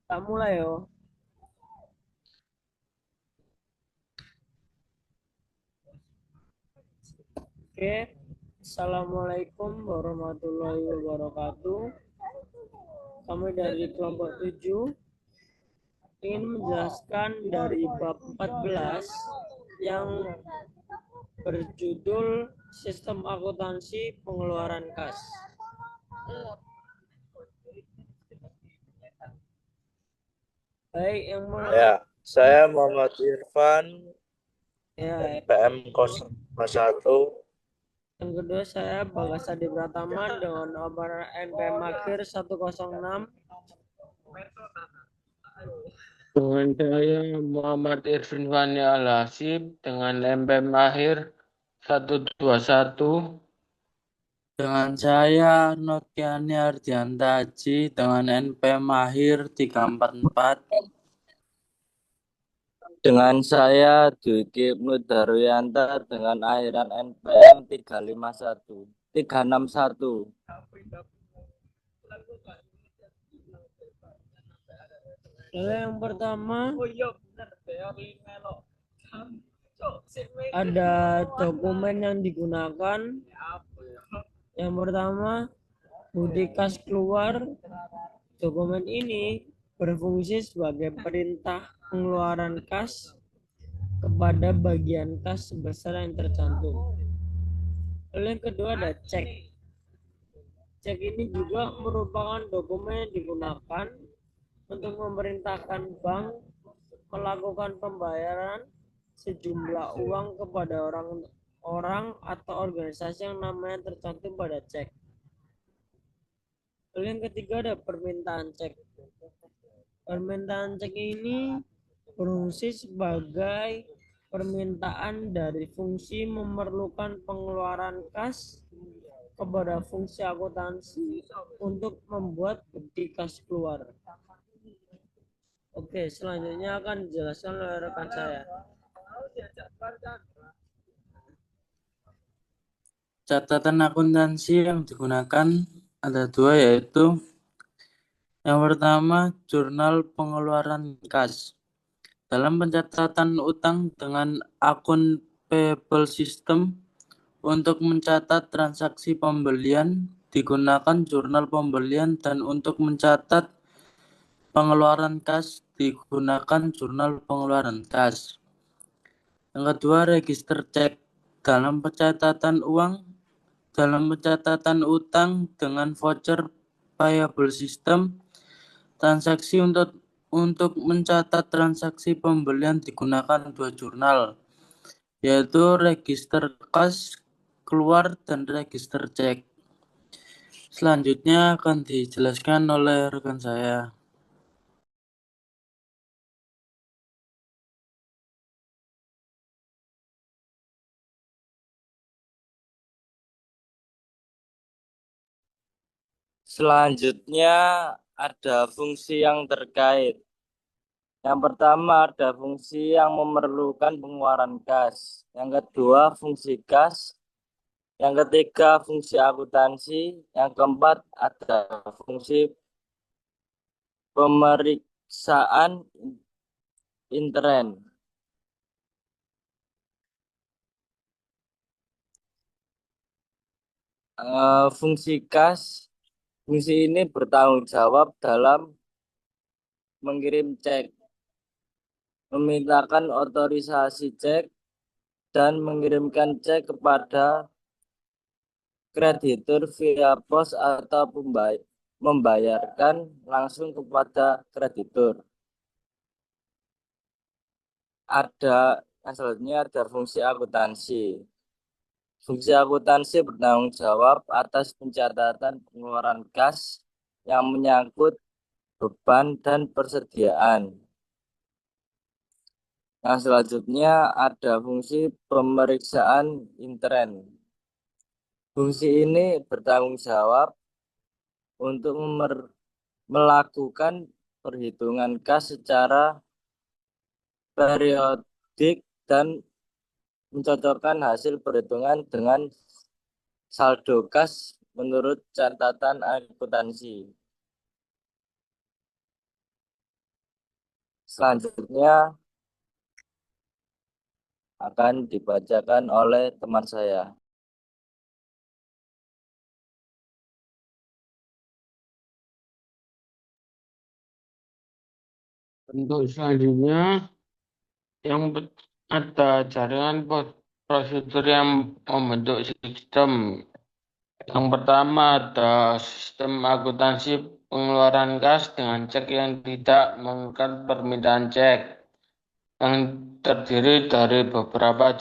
Tak mulai yo. Oke. Assalamualaikum warahmatullahi wabarakatuh. Kami dari kelompok 7 ingin menjelaskan dari bab 14 yang berjudul Sistem Akuntansi Pengeluaran Kas. Baik, yang mulai. Ya, saya Muhammad Irfan, Ya, NPM 01. yang kedua saya Bagas Adi Pratama dengan nomor NPM akhir 106. Dengan saya Muhammad Irfan Fani Al-Hasib dengan NPM akhir 121. Dengan saya Nokiani Ardianta Haji dengan NPM akhir 344. Dengan saya Dwiki Ibnu Darwiyanta dengan akhiran NPM 361. Lalu yang pertama ada dokumen yang digunakan. Yang pertama bukti kas keluar. Dokumen ini berfungsi sebagai perintah pengeluaran kas kepada bagian kas sebesar yang tercantum. Lalu yang kedua ada cek. Cek ini juga merupakan dokumen yang digunakan untuk memerintahkan bank melakukan pembayaran sejumlah uang kepada orang atau organisasi yang namanya tercantum pada cek. Lalu yang ketiga ada permintaan cek. Permintaan cek ini berfungsi sebagai permintaan dari fungsi memerlukan pengeluaran kas kepada fungsi akuntansi untuk membuat bukti kas keluar. Oke, selanjutnya akan dijelaskan oleh rekan saya. Catatan akuntansi yang digunakan ada dua, yaitu yang pertama jurnal pengeluaran kas. Dalam pencatatan utang dengan akun payable system, untuk mencatat transaksi pembelian digunakan jurnal pembelian, dan untuk mencatat pengeluaran kas digunakan jurnal pengeluaran kas. Yang kedua, register cek. Dalam pencatatan utang dengan voucher payable system, transaksi untuk mencatat transaksi pembelian digunakan dua jurnal, yaitu register kas keluar dan register cek. Selanjutnya akan dijelaskan oleh rekan saya. Selanjutnya ada fungsi yang terkait. Yang pertama ada fungsi yang memerlukan pengeluaran kas. Yang kedua fungsi kas. Yang ketiga fungsi akuntansi. Yang keempat ada fungsi pemeriksaan intern. Fungsi kas. Fungsi ini bertanggung jawab dalam mengirim cek, memintakan otorisasi cek, dan mengirimkan cek kepada kreditur via pos atau membayarkan langsung kepada kreditur. Selanjutnya ada fungsi akuntansi. Fungsi akuntansi bertanggung jawab atas pencatatan pengeluaran kas yang menyangkut beban dan persediaan. Nah, selanjutnya ada fungsi pemeriksaan intern. Fungsi ini bertanggung jawab untuk melakukan perhitungan kas secara periodik dan mencocokkan hasil perhitungan dengan saldo kas menurut catatan akuntansi. selanjutnya akan dibacakan oleh teman saya. Untuk selanjutnya, yang ada jaringan prosedur yang membentuk sistem. Yang pertama ada sistem akuntansi pengeluaran kas dengan cek yang tidak menggunakan permintaan cek, yang terdiri dari beberapa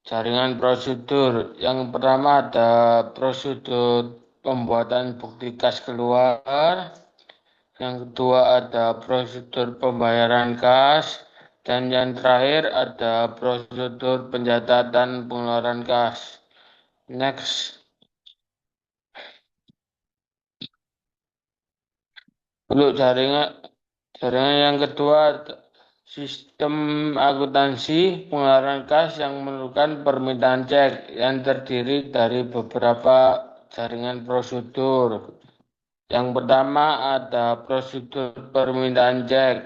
jaringan prosedur. Yang pertama ada prosedur pembuatan bukti kas keluar. Yang kedua ada prosedur pembayaran kas. Dan yang terakhir ada prosedur pencatatan pengeluaran kas. Next. Untuk jaringan yang kedua, sistem akuntansi pengeluaran kas yang memerlukan permintaan cek yang terdiri dari beberapa jaringan prosedur. Yang pertama ada prosedur permintaan cek,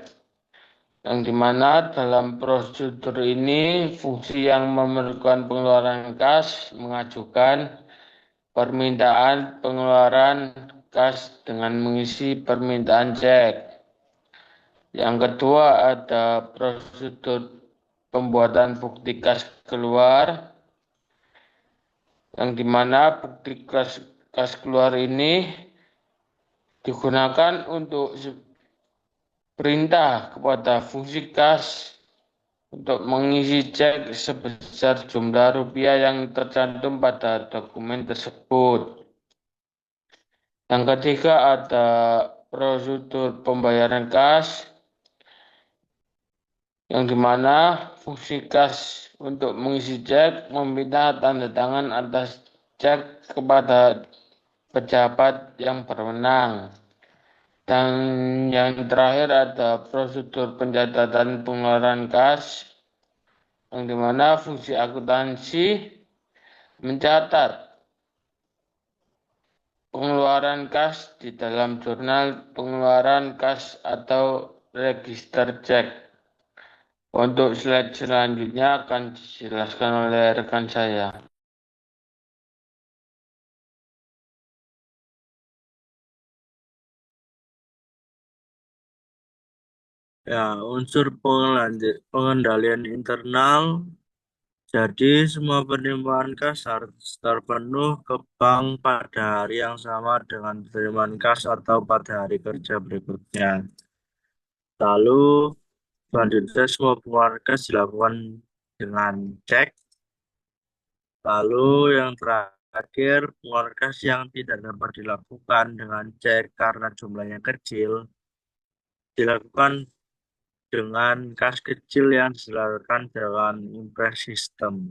yang dimana dalam prosedur ini fungsi yang memerlukan pengeluaran kas mengajukan permintaan pengeluaran kas dengan mengisi permintaan cek. Yang kedua ada prosedur pembuatan bukti kas keluar, yang dimana bukti kas keluar ini digunakan untuk perintah kepada fungsi kas untuk mengisi cek sebesar jumlah rupiah yang tercantum pada dokumen tersebut. Yang ketiga ada prosedur pembayaran kas, yang dimana fungsi kas untuk mengisi cek meminta tanda tangan atas cek kepada pejabat yang berwenang. Dan yang terakhir ada prosedur pencatatan pengeluaran kas, yang dimana fungsi akuntansi mencatat pengeluaran kas di dalam jurnal pengeluaran kas atau register cek. Untuk slide selanjutnya akan dijelaskan oleh rekan saya. Ya, unsur pengendalian internal. Jadi semua penerimaan kas harus terpenuh ke bank pada hari yang sama dengan penerimaan kas atau pada hari kerja berikutnya. Lalu selanjutnya semua pengeluaran kas dilakukan dengan cek. Lalu yang terakhir, pengeluaran kas yang tidak dapat dilakukan dengan cek karena jumlahnya kecil dilakukan dengan kas kecil yang diselaraskan dengan impress system.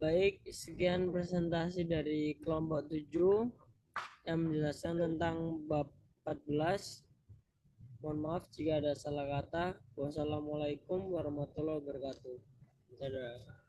Baik, sekian presentasi dari kelompok 7 yang menjelaskan tentang bab 14. Mohon maaf jika ada salah kata. Wassalamualaikum warahmatullahi wabarakatuh. Dadah.